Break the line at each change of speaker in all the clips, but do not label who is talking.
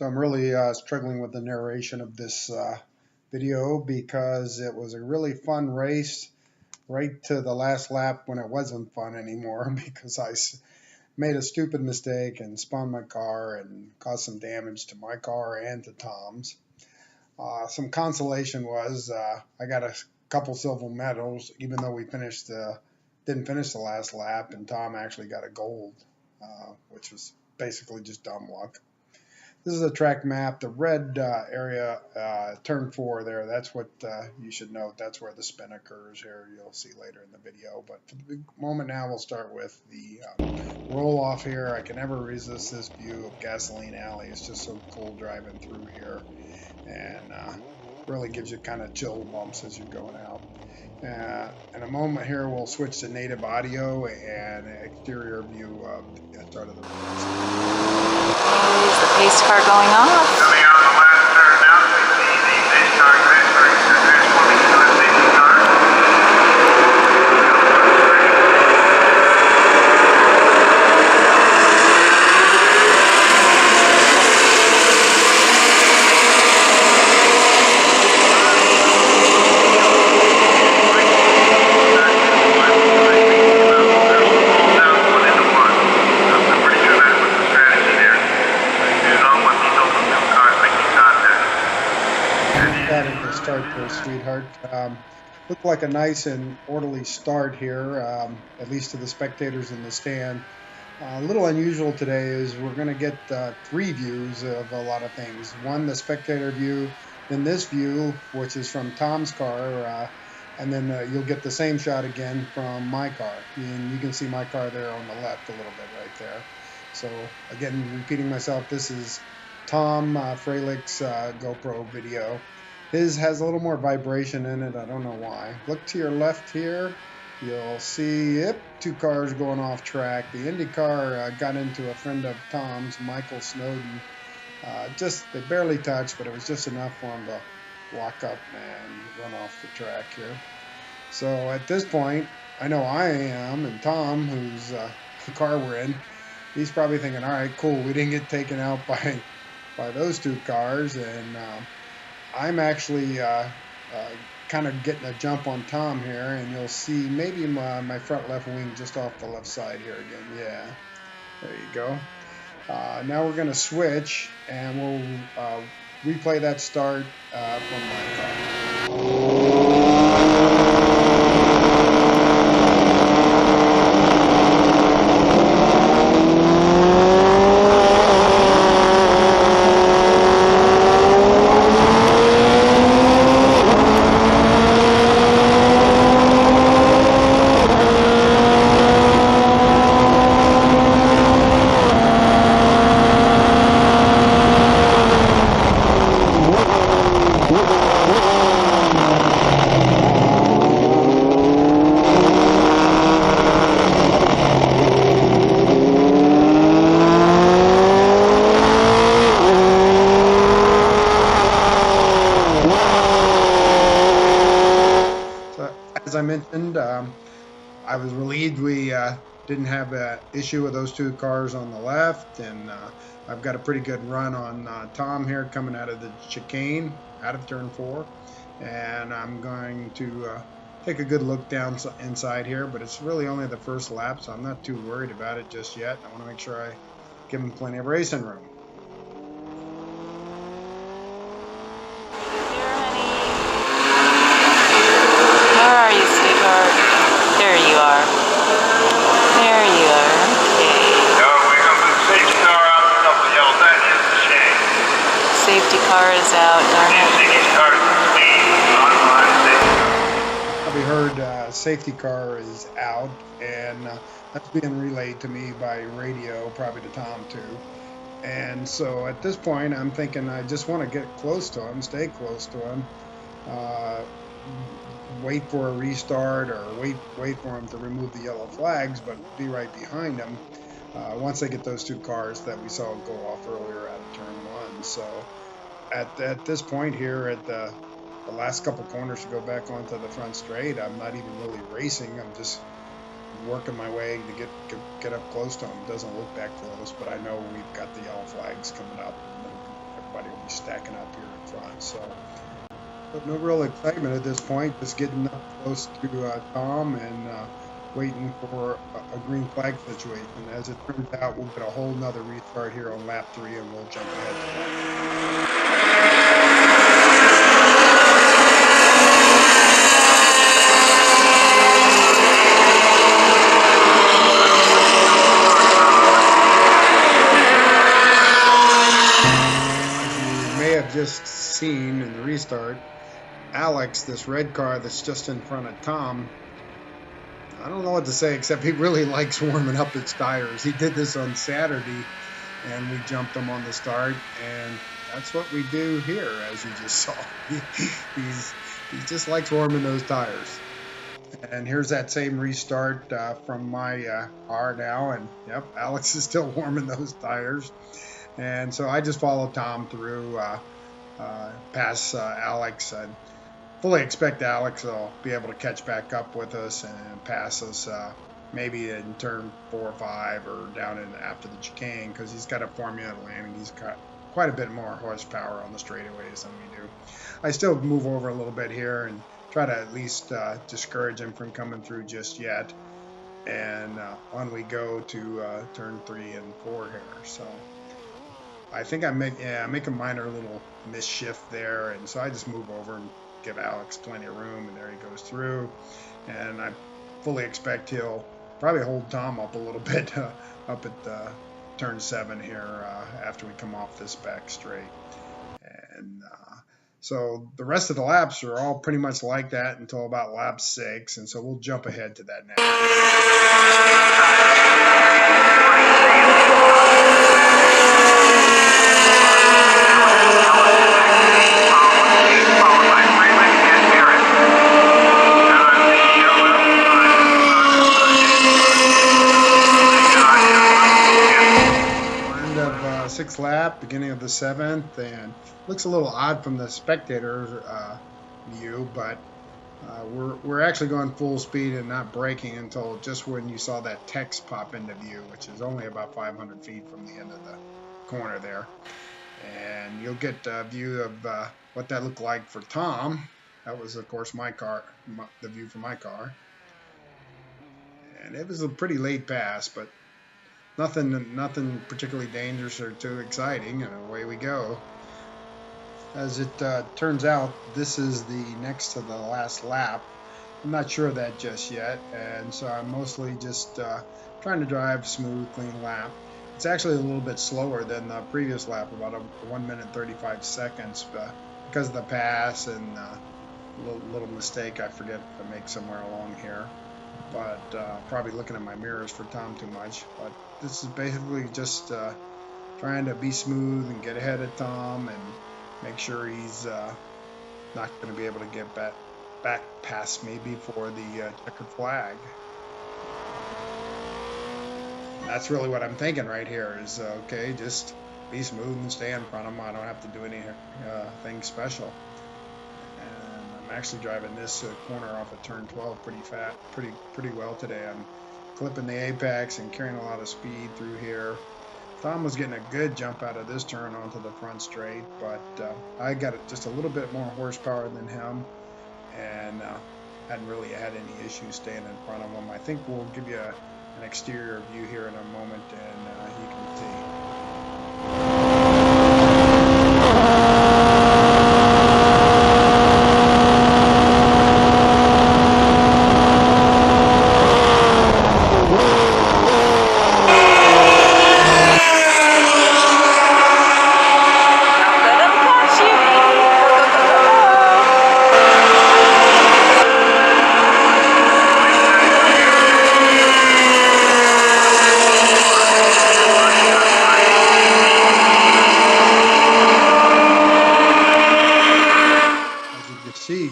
So I'm really struggling with the narration of this video because it was a really fun race right to the last lap when it wasn't fun anymore because I made a stupid mistake and spun my car and caused some damage to my car and to Tom's. Some consolation was I got a couple silver medals even though we didn't finish the last lap, and Tom actually got a gold, which was basically just dumb luck. This is a track map. The red area, turn 4 there, that's what you should note. That's where the spin occurs here. You'll see later in the video. But for the moment now, we'll start with the roll off here. I can never resist this view of Gasoline Alley. It's just so cool driving through here. And really gives you kind of chill bumps as you're going out. In a moment here, we'll switch to native audio and exterior view of the start of the race.
Is the pace car going off?
Coming out on the last turn now, we see the pace car transforming to a safety car.
Start there, sweetheart. Looked like a nice and orderly start here, at least to the spectators in the stand. A little unusual today is we're going to get 3 views of a lot of things. One, the spectator view, then this view, which is from Tom's car, and then you'll get the same shot again from my car. And you can see my car there on the left a little bit right there. So again, repeating myself, this is Tom Freilich's GoPro video. His has a little more vibration in it. I don't know why. Look to your left here. You'll see 2 cars going off track. The Indy car got into a friend of Tom's, Michael Snowden. They barely touched, but it was just enough for him to walk up and run off the track here. So at this point, I know I am, and Tom, who's the car we're in, he's probably thinking, all right, cool, we didn't get taken out by those 2 cars, and I'm actually kind of getting a jump on Tom here, and you'll see maybe my front left wing just off the left side here again. Yeah, there you go. Now we're going to switch, and we'll replay that start from my car. As I mentioned, I was relieved we didn't have an issue with those 2 cars on the left, and I've got a pretty good run on Tom here coming out of the chicane, out of turn 4, and I'm going to take a good look down inside here, but it's really only the first lap, so I'm not too worried about it just yet. I want to make sure I give him plenty of racing room.
There you are. There you are. Okay.
We're going to put the safety car out in a couple of y'all. That is a shame.
Safety car is out, darn it.
Safety car is clean. Online safety car.
Probably heard safety car is out, and that's being relayed to me by radio, probably to Tom too. And so at this point, I'm thinking I just want to get close to him, stay close to him. Wait for a restart or wait for him to remove the yellow flags, but be right behind him once they get those 2 cars that we saw go off earlier out of turn 1. So at this point here, at the last couple corners to go back onto the front straight, I'm not even really racing. I'm just working my way to get up close to him. It doesn't look that close, but I know we've got the yellow flags coming up he's stacking up here in front. So but no real excitement at this point, just getting up close to Tom and waiting for a green flag situation. As it turns out, we'll get a whole nother restart here on lap 3 and we'll jump ahead to that. As you may have just seen in the restart, Alex, this red car that's just in front of Tom, I don't know what to say except he really likes warming up his tires. He did this on Saturday and we jumped him on the start, and that's what we do here, as you just saw. He just likes warming those tires. And here's that same restart from my car now, and yep, Alex is still warming those tires. And so I just followed Tom through past Alex, and fully expect Alex will be able to catch back up with us and pass us maybe in turn 4 or 5 or down in after the chicane, because he's got a Formula landing. He's got quite a bit more horsepower on the straightaways than we do. I still move over a little bit here and try to at least discourage him from coming through just yet. And on we go to turn 3 and 4 here. So I think I make a minor little misshift there, and so I just move over and give Alex plenty of room, and there he goes through. And I fully expect he'll probably hold Tom up a little bit up at turn 7 here after we come off this back straight. And so the rest of the laps are all pretty much like that until about lap 6, and so we'll jump ahead to that now. Sixth lap, beginning of the 7th, and looks a little odd from the spectator view, but we're actually going full speed and not braking until just when you saw that text pop into view, which is only about 500 feet from the end of the corner there. And you'll get a view of what that looked like for Tom. That was, of course, my car, the view from my car. And it was a pretty late pass, but nothing particularly dangerous or too exciting, and away we go. As it turns out, this is the next to the last lap. I'm not sure of that just yet, and so I'm mostly just trying to drive smooth, clean lap. It's actually a little bit slower than the previous lap, about 1 minute 35 seconds, because of the pass and a little mistake I forget to make somewhere along here. But probably looking at my mirrors for Tom too much. But this is basically just trying to be smooth and get ahead of Tom and make sure he's not going to be able to get back past me before the checkered flag. And that's really what I'm thinking right here is, okay, just be smooth and stay in front of him. I don't have to do anything special. I'm actually driving this corner off of turn 12 pretty well today. I'm clipping the apex and carrying a lot of speed through here. Tom was getting a good jump out of this turn onto the front straight, but I got just a little bit more horsepower than him, and hadn't really had any issues staying in front of him. I think we'll give you an exterior view here in a moment, and you can see.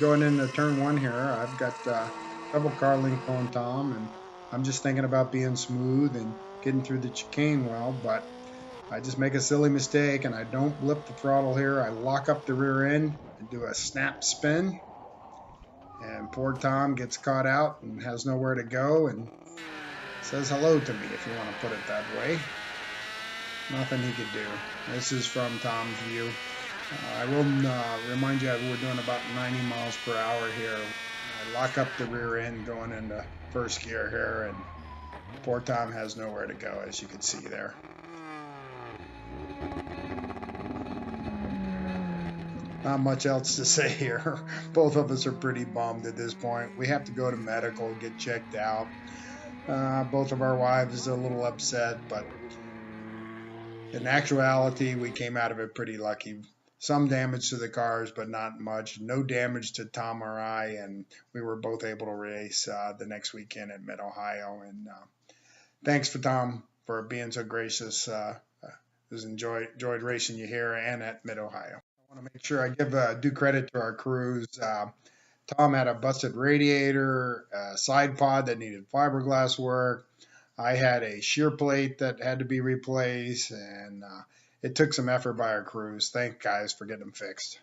Going into turn 1 here, I've got double car length on Tom, and I'm just thinking about being smooth and getting through the chicane well, but I just make a silly mistake and I don't blip the throttle here. I lock up the rear end and do a snap spin, and poor Tom gets caught out and has nowhere to go and says hello to me, if you want to put it that way. Nothing he could do. This is from Tom's view. I will remind you we're doing about 90 miles per hour here. I lock up the rear end going into first gear here, and poor Tom has nowhere to go, as you can see there. Not much else to say here. Both of us are pretty bummed at this point. We have to go to medical, get checked out. Both of our wives are a little upset, but in actuality, we came out of it pretty lucky. Some damage to the cars, but not much. No damage to Tom or I, and we were both able to race the next weekend at Mid Ohio. And thanks for Tom for being so gracious. Just enjoyed racing you here and at Mid Ohio. I want to make sure I give due credit to our crews. Tom had a busted radiator, a side pod that needed fiberglass work. I had a shear plate that had to be replaced, and it took some effort by our crews. Thank guys for getting them fixed.